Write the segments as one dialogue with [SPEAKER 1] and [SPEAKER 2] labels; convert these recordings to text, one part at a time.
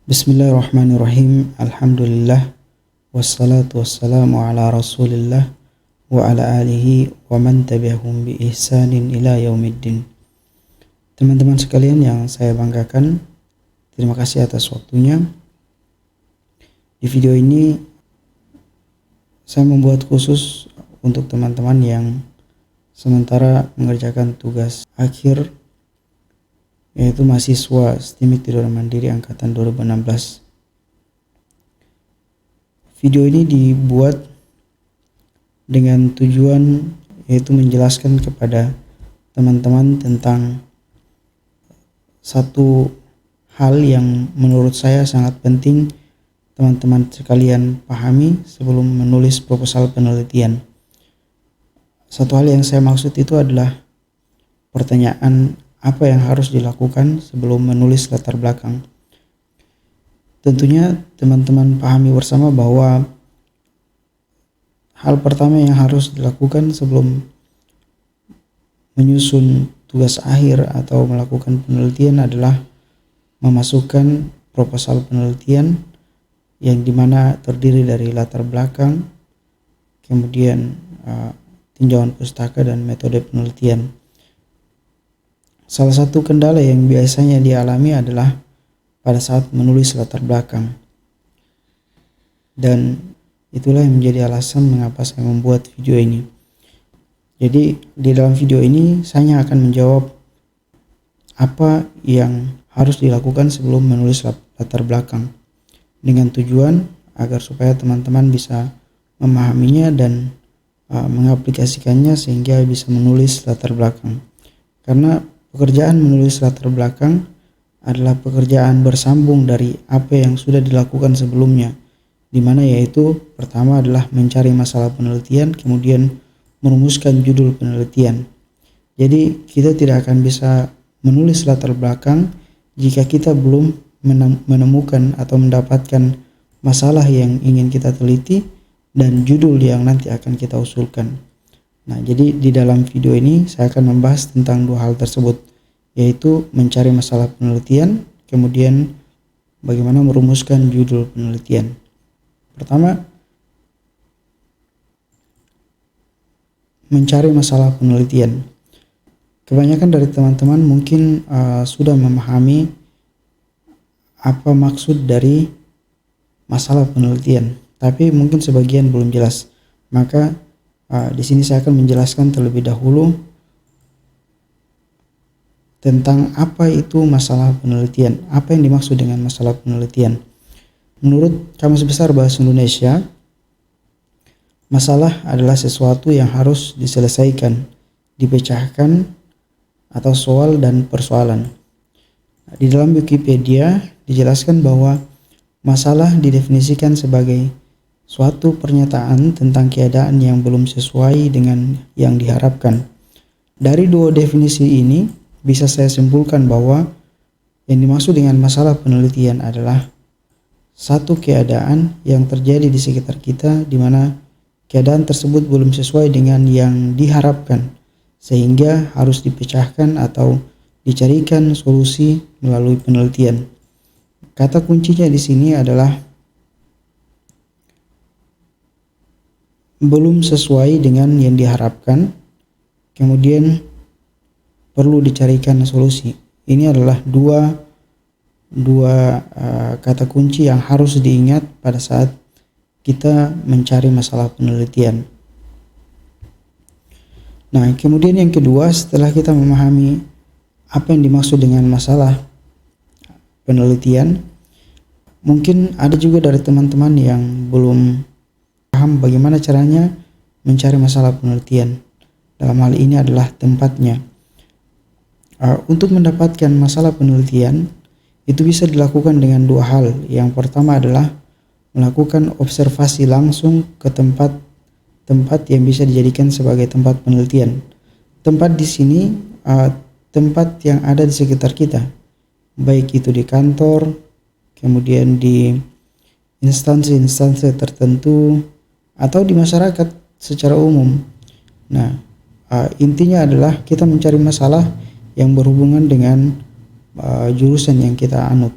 [SPEAKER 1] Bismillahirrahmanirrahim. Alhamdulillah. Wassalatu wassalamu ala rasulillah wa ala alihi wa man tabi'ahum bi ihsanin ila yaumiddin. Teman-teman sekalian yang saya banggakan, terima kasih atas waktunya. Di video ini saya membuat khusus untuk teman-teman yang sementara mengerjakan tugas akhir, yaitu mahasiswa STIMIK Tidur Mandiri angkatan 2016. Video ini dibuat dengan tujuan yaitu menjelaskan kepada teman-teman tentang satu hal yang menurut saya sangat penting teman-teman sekalian pahami sebelum menulis proposal penelitian. Satu hal yang saya maksud itu adalah pertanyaan apa yang harus dilakukan sebelum menulis latar belakang. Tentunya teman-teman pahami bersama bahwa hal pertama yang harus dilakukan sebelum menyusun tugas akhir atau melakukan penelitian adalah memasukkan proposal penelitian yang dimana terdiri dari latar belakang, kemudian tinjauan pustaka dan metode penelitian. Salah satu kendala yang biasanya dialami adalah pada saat menulis latar belakang. Dan itulah yang menjadi alasan mengapa saya membuat video ini. Jadi di dalam video ini saya akan menjawab apa yang harus dilakukan sebelum menulis latar belakang, dengan tujuan agar supaya teman-teman bisa memahaminya dan mengaplikasikannya sehingga bisa menulis latar belakang. Karena pekerjaan menulis latar belakang adalah pekerjaan bersambung dari apa yang sudah dilakukan sebelumnya, di mana yaitu pertama adalah mencari masalah penelitian, kemudian merumuskan judul penelitian. Jadi kita tidak akan bisa menulis latar belakang jika kita belum menemukan atau mendapatkan masalah yang ingin kita teliti dan judul yang nanti akan kita usulkan. Nah, jadi di dalam video ini saya akan membahas tentang dua hal tersebut, yaitu mencari masalah penelitian, kemudian bagaimana merumuskan judul penelitian. Pertama, mencari masalah penelitian. Kebanyakan dari teman-teman mungkin sudah memahami apa maksud dari masalah penelitian, tapi mungkin sebagian belum jelas. Maka di sini saya akan menjelaskan terlebih dahulu tentang apa itu masalah penelitian, apa yang dimaksud dengan masalah penelitian. Menurut Kamus Besar Bahasa Indonesia, masalah adalah sesuatu yang harus diselesaikan, dipecahkan, atau soal dan persoalan. Di dalam Wikipedia dijelaskan bahwa masalah didefinisikan sebagai suatu pernyataan tentang keadaan yang belum sesuai dengan yang diharapkan. Dari dua definisi ini bisa saya simpulkan bahwa yang dimaksud dengan masalah penelitian adalah satu keadaan yang terjadi di sekitar kita di mana keadaan tersebut belum sesuai dengan yang diharapkan, sehingga harus dipecahkan atau dicarikan solusi melalui penelitian. Kata kuncinya di sini adalah belum sesuai dengan yang diharapkan, kemudian perlu dicarikan solusi. Ini adalah dua kata kunci yang harus diingat pada saat kita mencari masalah penelitian. Nah, kemudian yang kedua, setelah kita memahami apa yang dimaksud dengan masalah penelitian, mungkin ada juga dari teman-teman yang belum paham bagaimana caranya mencari masalah penelitian. Dalam hal ini adalah tempatnya. Untuk mendapatkan masalah penelitian itu bisa dilakukan dengan dua hal. Yang pertama adalah melakukan observasi langsung ke tempat yang bisa dijadikan sebagai tempat penelitian. Tempat di sini tempat yang ada di sekitar kita, baik itu di kantor, kemudian di instansi-instansi tertentu, atau di masyarakat secara umum. Nah, intinya adalah kita mencari masalah yang berhubungan dengan jurusan yang kita anut.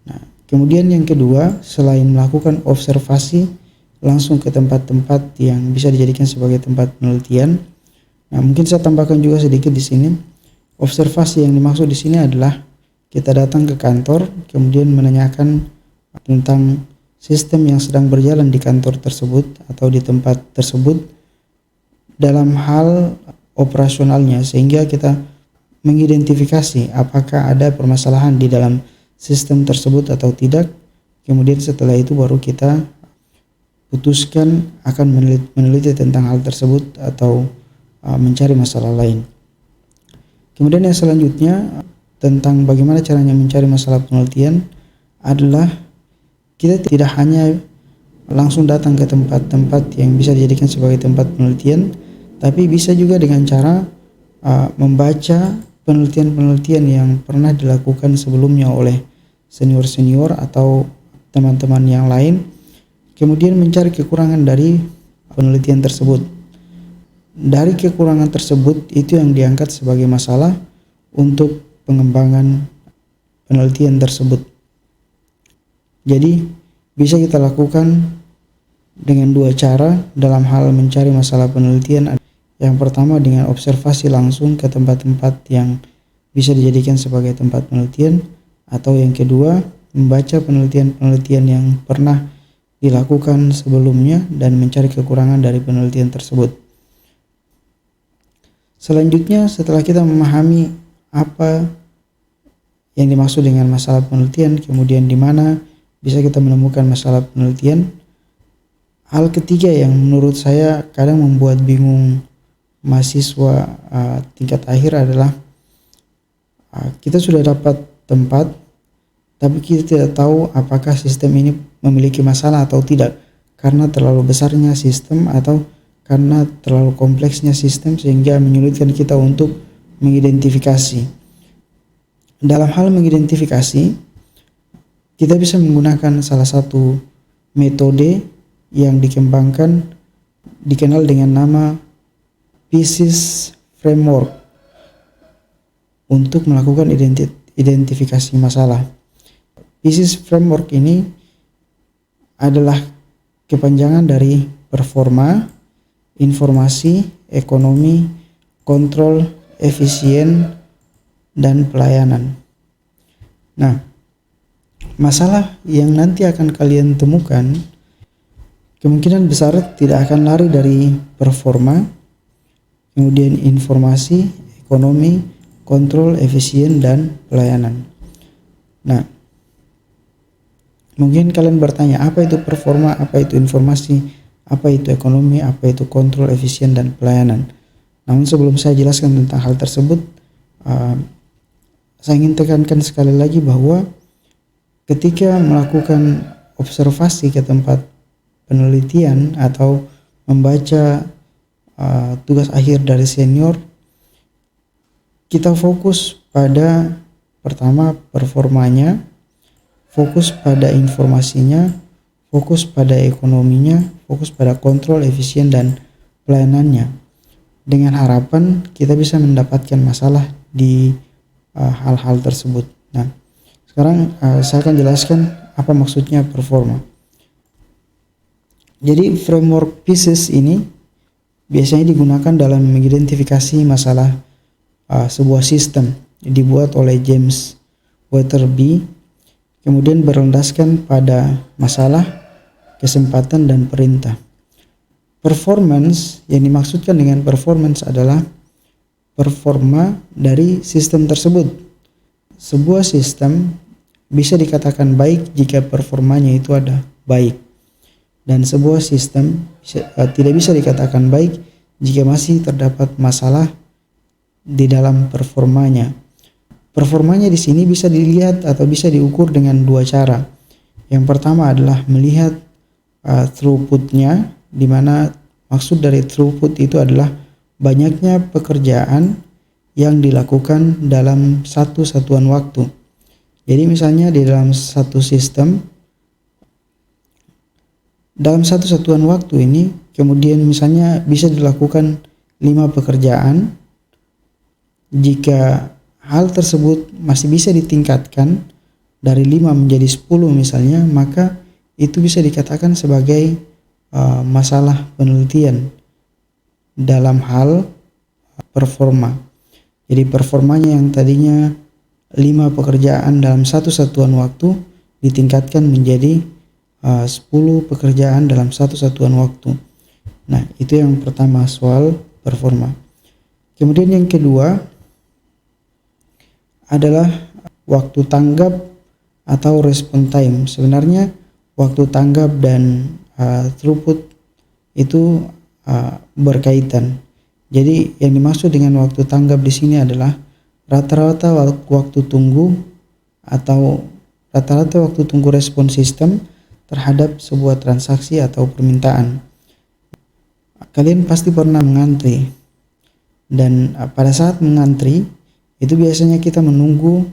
[SPEAKER 1] Nah, Kemudian yang kedua, selain melakukan observasi langsung ke tempat-tempat yang bisa dijadikan sebagai tempat penelitian, nah mungkin saya tambahkan juga sedikit di sini. Observasi yang dimaksud di sini adalah kita datang ke kantor, kemudian menanyakan tentang sistem yang sedang berjalan di kantor tersebut atau di tempat tersebut dalam hal operasionalnya, sehingga kita mengidentifikasi apakah ada permasalahan di dalam sistem tersebut atau tidak. Kemudian setelah itu baru kita putuskan akan meneliti tentang hal tersebut atau mencari masalah lain. Kemudian yang selanjutnya tentang bagaimana caranya mencari masalah penelitian adalah kita tidak hanya langsung datang ke tempat-tempat yang bisa dijadikan sebagai tempat penelitian, tapi bisa juga dengan cara membaca penelitian-penelitian yang pernah dilakukan sebelumnya oleh senior-senior atau teman-teman yang lain, kemudian mencari kekurangan dari penelitian tersebut. Dari kekurangan tersebut itu yang diangkat sebagai masalah untuk pengembangan penelitian tersebut. Jadi bisa kita lakukan dengan dua cara dalam hal mencari masalah penelitian. Yang pertama dengan observasi langsung ke tempat-tempat yang bisa dijadikan sebagai tempat penelitian, atau yang kedua membaca penelitian-penelitian yang pernah dilakukan sebelumnya dan mencari kekurangan dari penelitian tersebut. Selanjutnya, setelah kita memahami apa yang dimaksud dengan masalah penelitian, kemudian di mana bisa kita menemukan masalah penelitian, hal ketiga yang menurut saya kadang membuat bingung mahasiswa tingkat akhir adalah kita sudah dapat tempat, tapi kita tidak tahu apakah sistem ini memiliki masalah atau tidak, karena terlalu besarnya sistem atau karena terlalu kompleksnya sistem sehingga menyulitkan kita untuk mengidentifikasi. Dalam hal mengidentifikasi, kita bisa menggunakan salah satu metode yang dikembangkan dikenal dengan nama PieCES Framework untuk melakukan identifikasi masalah. PieCES Framework ini adalah kepanjangan dari performa, informasi, ekonomi, kontrol, efisien, dan pelayanan. Nah, masalah yang nanti akan kalian temukan kemungkinan besar tidak akan lari dari performa, kemudian informasi, ekonomi, kontrol, efisien, dan pelayanan. Nah, mungkin kalian bertanya, apa itu performa, apa itu informasi, apa itu ekonomi, apa itu kontrol, efisien, dan pelayanan. Namun sebelum saya jelaskan tentang hal tersebut, saya ingin tekankan sekali lagi bahwa ketika melakukan observasi ke tempat penelitian atau membaca tugas akhir dari senior, kita fokus pada pertama performanya, fokus pada informasinya, fokus pada ekonominya, fokus pada kontrol, efisien, dan pelayanannya, dengan harapan kita bisa mendapatkan masalah di hal-hal tersebut. Nah, sekarang saya akan jelaskan apa maksudnya performa. Jadi framework PieCES ini biasanya digunakan dalam mengidentifikasi masalah sebuah sistem, dibuat oleh James Weatherby, kemudian berlandaskan pada masalah, kesempatan, dan perintah. Performance, yang dimaksudkan dengan performance adalah performa dari sistem tersebut. Sebuah sistem bisa dikatakan baik jika performanya itu ada baik, dan sebuah sistem tidak bisa dikatakan baik jika masih terdapat masalah di dalam performanya. Performanya di sini bisa dilihat atau bisa diukur dengan dua cara. Yang pertama adalah melihat throughputnya, di mana maksud dari throughput itu adalah banyaknya pekerjaan yang dilakukan dalam satu satuan waktu. Jadi misalnya di dalam satu sistem, dalam satu satuan waktu ini kemudian misalnya bisa dilakukan 5 pekerjaan. Jika hal tersebut masih bisa ditingkatkan, dari 5 menjadi 10 misalnya, maka itu bisa dikatakan sebagai masalah penelitian dalam hal performa. Jadi performanya yang tadinya 5 pekerjaan dalam satu satuan waktu ditingkatkan menjadi 10 pekerjaan dalam satu satuan waktu. Nah, itu yang pertama soal performa. Kemudian yang kedua adalah waktu tanggap atau respon time. Sebenarnya waktu tanggap dan throughput itu berkaitan. Jadi yang dimaksud dengan waktu tanggap di sini adalah rata-rata waktu tunggu atau rata-rata waktu tunggu respon sistem terhadap sebuah transaksi atau permintaan. Kalian pasti pernah mengantri, dan pada saat mengantri itu biasanya kita menunggu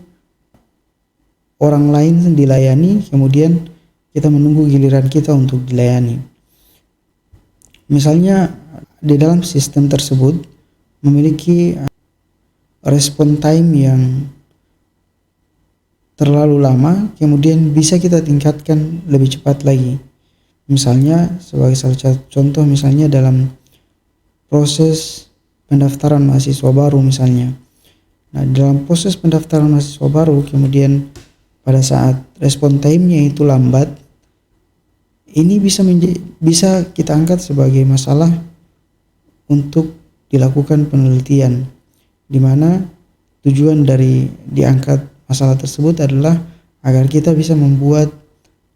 [SPEAKER 1] orang lain dilayani, kemudian kita menunggu giliran kita untuk dilayani. Misalnya di dalam sistem tersebut memiliki respon time yang terlalu lama, kemudian bisa kita tingkatkan lebih cepat lagi. Misalnya sebagai salah satu contoh, misalnya dalam proses pendaftaran mahasiswa baru misalnya. Nah, dalam proses pendaftaran mahasiswa baru, kemudian pada saat respon time-nya itu lambat, ini bisa kita angkat sebagai masalah untuk dilakukan penelitian, di mana tujuan dari diangkat masalah tersebut adalah agar kita bisa membuat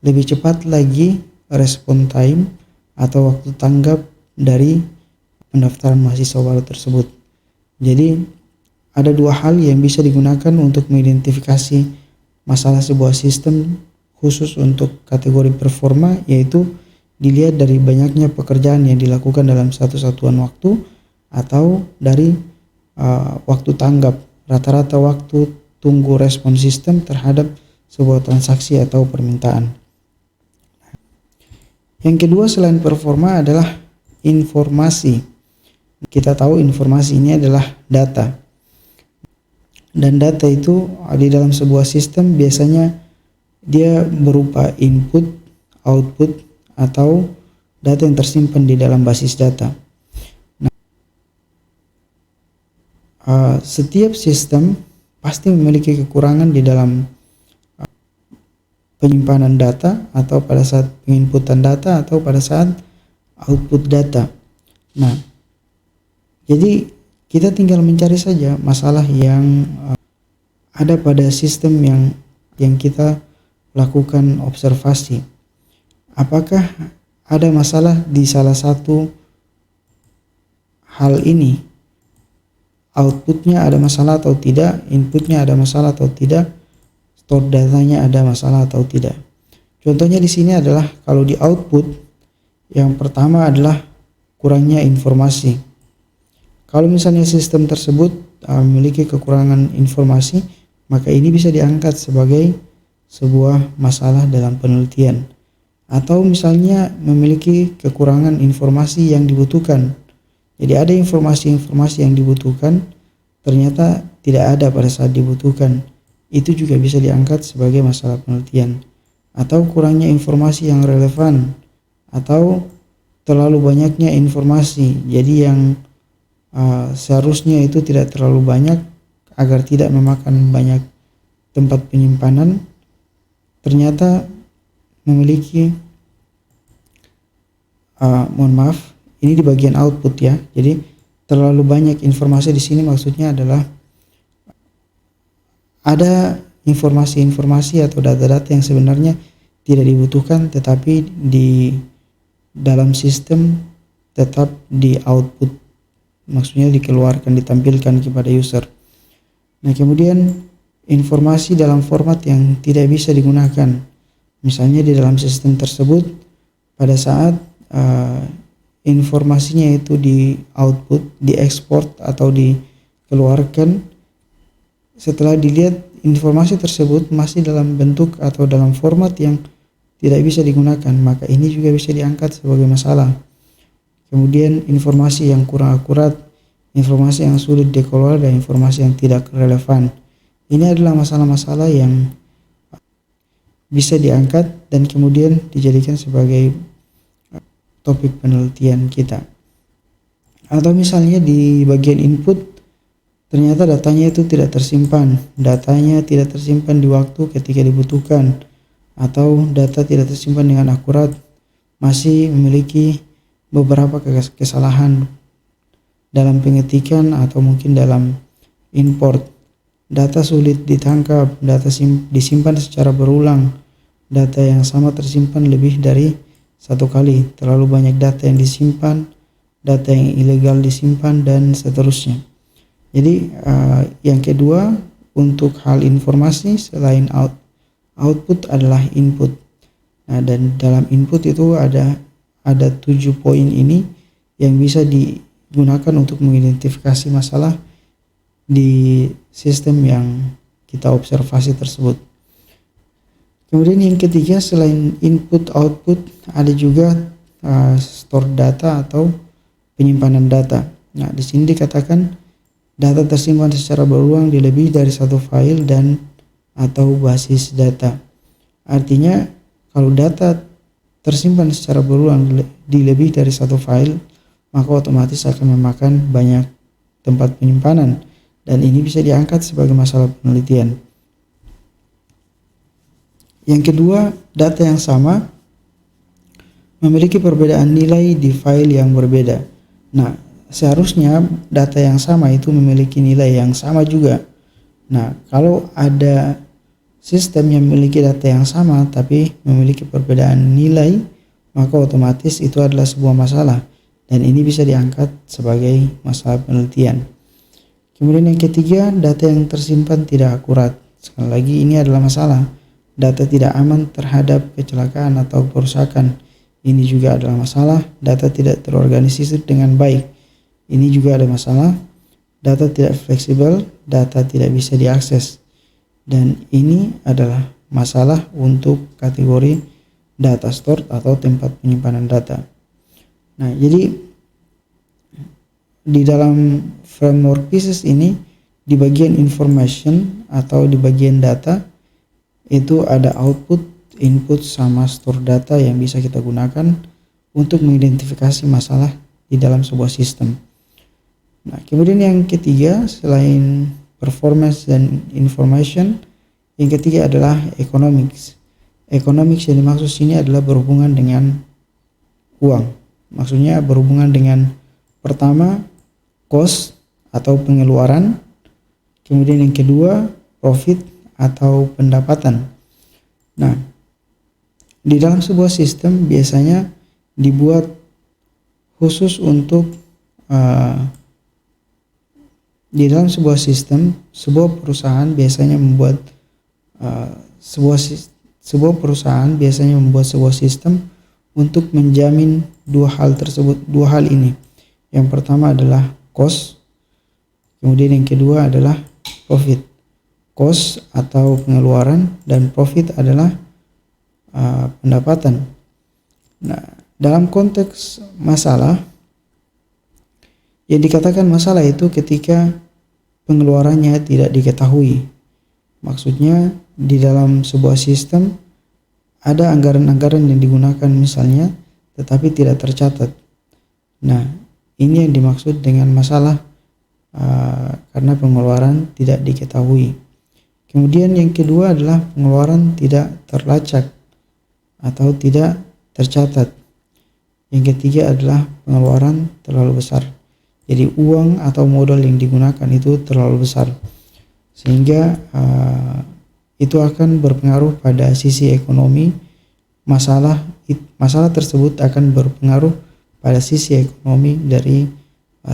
[SPEAKER 1] lebih cepat lagi respon time atau waktu tanggap dari pendaftaran mahasiswa baru tersebut. Jadi ada dua hal yang bisa digunakan untuk mengidentifikasi masalah sebuah sistem khusus untuk kategori performa, yaitu dilihat dari banyaknya pekerjaan yang dilakukan dalam satu satuan waktu atau dari waktu tanggap, rata-rata waktu tunggu respon sistem terhadap sebuah transaksi atau permintaan. Yang kedua selain performa adalah informasi. Kita tahu informasi ini adalah data. Dan data itu di dalam sebuah sistem biasanya dia berupa input, output, atau data yang tersimpan di dalam basis data. Nah, setiap sistem pasti memiliki kekurangan di dalam penyimpanan data, atau pada saat penginputan data, atau pada saat output data. Nah, jadi kita tinggal mencari saja masalah yang ada pada sistem yang kita lakukan observasi. Apakah ada masalah di salah satu hal ini? Outputnya ada masalah atau tidak? Inputnya ada masalah atau tidak? Store datanya ada masalah atau tidak? Contohnya di sini adalah kalau di output, yang pertama adalah kurangnya informasi. Kalau misalnya sistem tersebut memiliki kekurangan informasi, maka ini bisa diangkat sebagai sebuah masalah dalam penelitian. Atau misalnya memiliki kekurangan informasi yang dibutuhkan. Jadi ada informasi-informasi yang dibutuhkan ternyata tidak ada pada saat dibutuhkan. Itu juga bisa diangkat sebagai masalah penelitian. Atau kurangnya informasi yang relevan, atau terlalu banyaknya informasi, jadi yang seharusnya itu tidak terlalu banyak agar tidak memakan banyak tempat penyimpanan, ternyata memiliki ini di bagian output ya. Jadi terlalu banyak informasi di sini maksudnya adalah ada informasi-informasi atau data-data yang sebenarnya tidak dibutuhkan, tetapi di dalam sistem tetap di output, maksudnya dikeluarkan, ditampilkan kepada user. Nah, kemudian informasi dalam format yang tidak bisa digunakan, misalnya di dalam sistem tersebut pada saat informasinya itu di output, diekspor atau dikeluarkan, setelah dilihat informasi tersebut masih dalam bentuk atau dalam format yang tidak bisa digunakan, maka ini juga bisa diangkat sebagai masalah. Kemudian informasi yang kurang akurat, informasi yang sulit dikelola, dan informasi yang tidak relevan. Ini adalah masalah-masalah yang bisa diangkat dan kemudian dijadikan sebagai topik penelitian kita. Atau misalnya di bagian input ternyata datanya itu tidak tersimpan, datanya tidak tersimpan di waktu ketika dibutuhkan, atau data tidak tersimpan dengan akurat, masih memiliki beberapa kesalahan dalam pengetikan atau mungkin dalam import. Data sulit ditangkap, data disimpan secara berulang, data yang sama tersimpan lebih dari satu kali, terlalu banyak data yang disimpan, data yang ilegal disimpan, dan seterusnya. Jadi yang kedua, untuk hal informasi selain output adalah input. Nah, dan dalam input itu ada 7 poin ini yang bisa digunakan untuk mengidentifikasi masalah di sistem yang kita observasi tersebut. Kemudian yang ketiga, selain input output ada juga store data atau penyimpanan data. Nah, di sini dikatakan data tersimpan secara berulang di lebih dari satu file dan atau basis data. Artinya kalau data tersimpan secara berulang di lebih dari satu file, maka otomatis akan memakan banyak tempat penyimpanan, dan ini bisa diangkat sebagai masalah penelitian. Yang kedua, data yang sama memiliki perbedaan nilai di file yang berbeda. Nah, seharusnya data yang sama itu memiliki nilai yang sama juga. Nah, kalau ada sistem yang memiliki data yang sama tapi memiliki perbedaan nilai, maka otomatis itu adalah sebuah masalah, dan ini bisa diangkat sebagai masalah penelitian. Kemudian yang ketiga, data yang tersimpan tidak akurat. Sekali lagi, ini adalah masalah. Data tidak aman terhadap kecelakaan atau kerusakan. Ini juga adalah masalah. Data tidak terorganisir dengan baik. Ini juga ada masalah. Data tidak fleksibel, data tidak bisa diakses. Dan ini adalah masalah untuk kategori data stored atau tempat penyimpanan data. Nah, jadi di dalam framework pieces ini, di bagian information atau di bagian data itu ada output, input, sama store data yang bisa kita gunakan untuk mengidentifikasi masalah di dalam sebuah sistem. Nah, kemudian yang ketiga, selain performance dan information, yang ketiga adalah economics. Economics yang dimaksud sini adalah berhubungan dengan uang. Maksudnya berhubungan dengan pertama cost atau pengeluaran, kemudian yang kedua profit atau pendapatan. Nah, di dalam sebuah sistem biasanya dibuat khusus untuk di dalam sebuah sistem, sebuah perusahaan biasanya membuat sebuah perusahaan biasanya membuat sebuah sistem untuk menjamin dua hal ini. Yang pertama adalah cost, kemudian yang kedua adalah profit. Cost atau pengeluaran dan profit adalah pendapatan. Nah, dalam konteks masalah, yang dikatakan masalah itu ketika pengeluarannya tidak diketahui. Maksudnya di dalam sebuah sistem ada anggaran-anggaran yang digunakan misalnya tetapi tidak tercatat. Nah, ini yang dimaksud dengan masalah karena pengeluaran tidak diketahui. Kemudian yang kedua adalah pengeluaran tidak terlacak atau tidak tercatat. Yang ketiga adalah pengeluaran terlalu besar. Jadi uang atau modal yang digunakan itu terlalu besar, sehingga itu akan berpengaruh pada sisi ekonomi. Masalah tersebut akan berpengaruh pada sisi ekonomi dari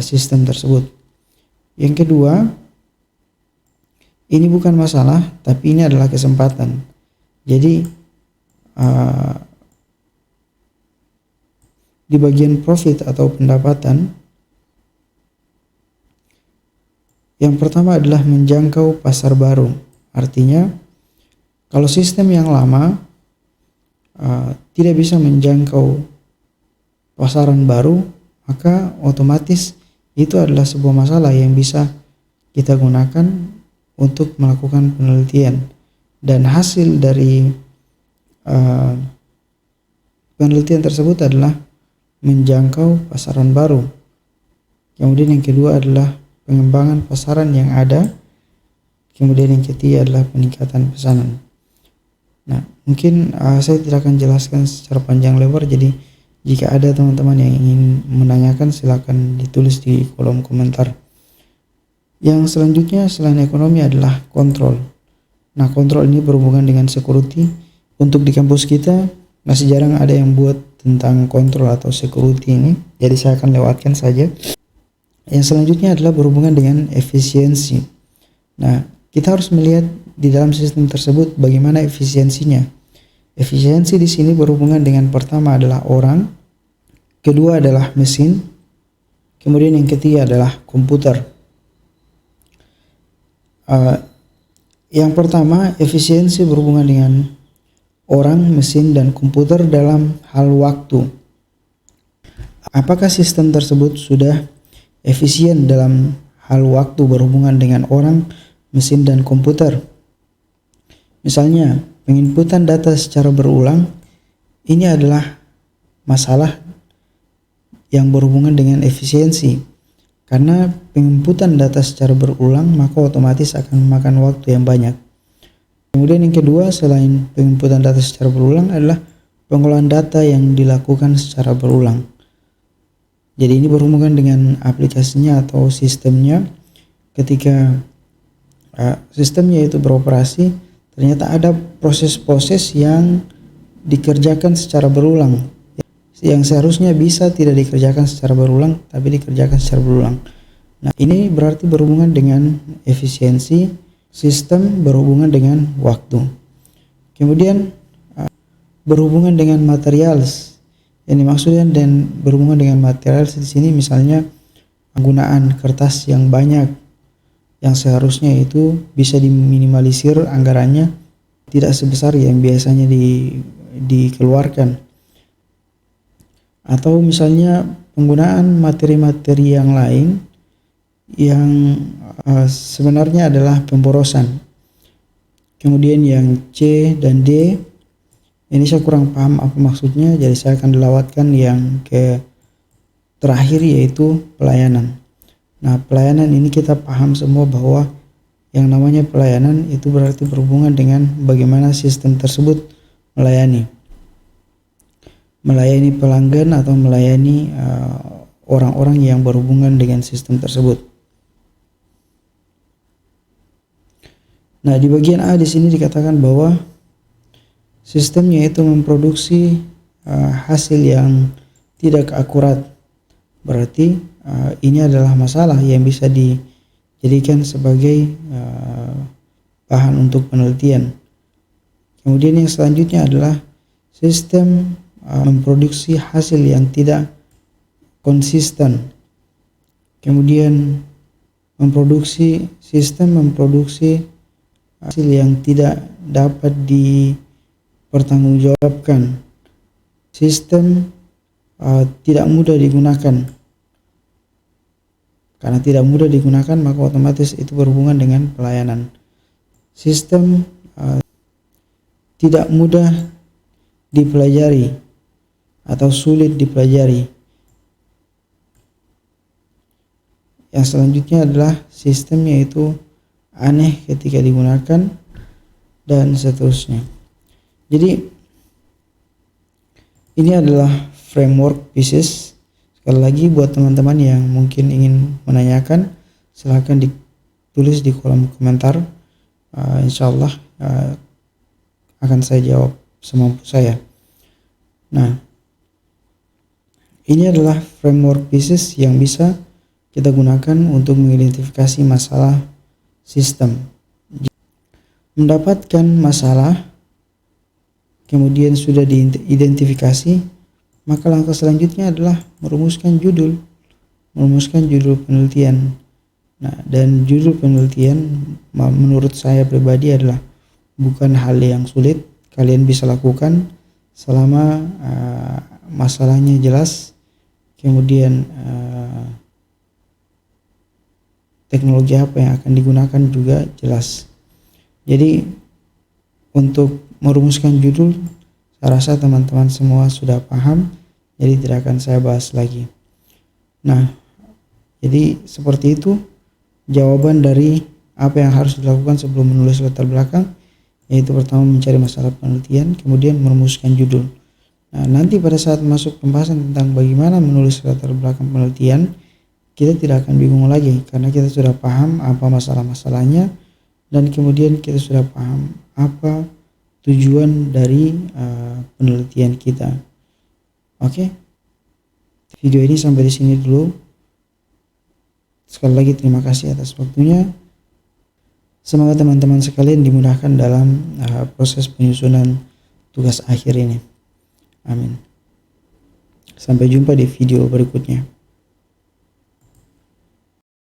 [SPEAKER 1] sistem tersebut. Yang kedua, ini bukan masalah, tapi ini adalah kesempatan. Jadi di bagian profit atau pendapatan, yang pertama adalah menjangkau pasar baru. Artinya, kalau sistem yang lama tidak bisa menjangkau pasaran baru, maka otomatis itu adalah sebuah masalah yang bisa kita gunakan untuk melakukan penelitian. Dan hasil dari uh, penelitian tersebut adalah menjangkau pasaran baru. Kemudian yang kedua adalah pengembangan pasaran yang ada. Kemudian yang ketiga adalah peningkatan pesanan. Nah, mungkin saya tidak akan jelaskan secara panjang lebar, jadi jika ada teman-teman yang ingin menanyakan silakan ditulis di kolom komentar. Yang selanjutnya selain ekonomi adalah kontrol. Nah, kontrol ini berhubungan dengan security. Untuk di kampus kita masih jarang ada yang buat tentang kontrol atau security ini, jadi saya akan lewatkan saja. Yang selanjutnya adalah berhubungan dengan efisiensi. Nah, kita harus melihat di dalam sistem tersebut bagaimana efisiensinya. Efisiensi di sini berhubungan dengan pertama adalah orang, kedua adalah mesin, kemudian yang ketiga adalah komputer. Yang pertama, efisiensi berhubungan dengan orang, mesin, dan komputer dalam hal waktu. Apakah sistem tersebut sudah efisien dalam hal waktu berhubungan dengan orang, mesin, dan komputer? Misalnya, penginputan data secara berulang, ini adalah masalah yang berhubungan dengan efisiensi. Karena penginputan data secara berulang, maka otomatis akan memakan waktu yang banyak. Kemudian yang kedua, selain penginputan data secara berulang adalah pengolahan data yang dilakukan secara berulang. Jadi ini berhubungan dengan aplikasinya atau sistemnya. Ketika sistemnya itu beroperasi, ternyata ada proses-proses yang dikerjakan secara berulang, yang seharusnya bisa tidak dikerjakan secara berulang, tapi dikerjakan secara berulang. Nah, ini berarti berhubungan dengan efisiensi sistem, berhubungan dengan waktu. Kemudian berhubungan dengan materials. Yang dimaksudkan dan berhubungan dengan materials di sini misalnya penggunaan kertas yang banyak, yang seharusnya itu bisa diminimalisir anggarannya, tidak sebesar yang biasanya dikeluarkan. Atau misalnya penggunaan materi-materi yang lain yang sebenarnya adalah pemborosan. Kemudian yang C dan D, ini saya kurang paham apa maksudnya, jadi saya akan dilawatkan yang ke terakhir, yaitu pelayanan. Nah, pelayanan ini kita paham semua bahwa yang namanya pelayanan itu berarti berhubungan dengan bagaimana sistem tersebut melayani pelanggan atau melayani orang-orang yang berhubungan dengan sistem tersebut. Nah, di bagian A di sini dikatakan bahwa sistemnya itu memproduksi hasil yang tidak akurat. Berarti ini adalah masalah yang bisa dijadikan sebagai bahan untuk penelitian. Kemudian yang selanjutnya adalah sistem memproduksi hasil yang tidak konsisten. Kemudian sistem memproduksi hasil yang tidak dapat dipertanggungjawabkan. Sistem tidak mudah digunakan. Karena tidak mudah digunakan, maka otomatis itu berhubungan dengan pelayanan. Sistem tidak mudah dipelajari atau sulit dipelajari. Yang selanjutnya adalah sistem yaitu aneh ketika digunakan dan seterusnya. Jadi ini adalah framework PISIS. Sekali lagi buat teman-teman yang mungkin ingin menanyakan, silahkan ditulis di kolom komentar. Insyaallah akan saya jawab semampu saya. Nah, ini adalah framework PISIS yang bisa kita gunakan untuk mengidentifikasi masalah sistem. Mendapatkan masalah, kemudian sudah diidentifikasi, maka langkah selanjutnya adalah merumuskan judul penelitian. Nah, dan judul penelitian menurut saya pribadi adalah bukan hal yang sulit. Kalian bisa lakukan selama masalahnya jelas, kemudian teknologi apa yang akan digunakan juga jelas. Jadi untuk merumuskan judul, Saya rasa teman-teman semua sudah paham, jadi tidak akan saya bahas lagi. Nah, jadi seperti itu jawaban dari apa yang harus dilakukan sebelum menulis latar belakang, yaitu pertama mencari masalah penelitian, kemudian merumuskan judul. Nah, nanti pada saat masuk pembahasan tentang bagaimana menulis latar belakang penelitian, kita tidak akan bingung lagi karena kita sudah paham apa masalah-masalahnya, dan kemudian kita sudah paham apa tujuan dari penelitian kita. Oke, video ini sampai di sini dulu. Sekali lagi terima kasih atas waktunya. Semoga teman-teman sekalian dimudahkan dalam proses penyusunan tugas akhir ini. Amin. Sampai jumpa di video berikutnya.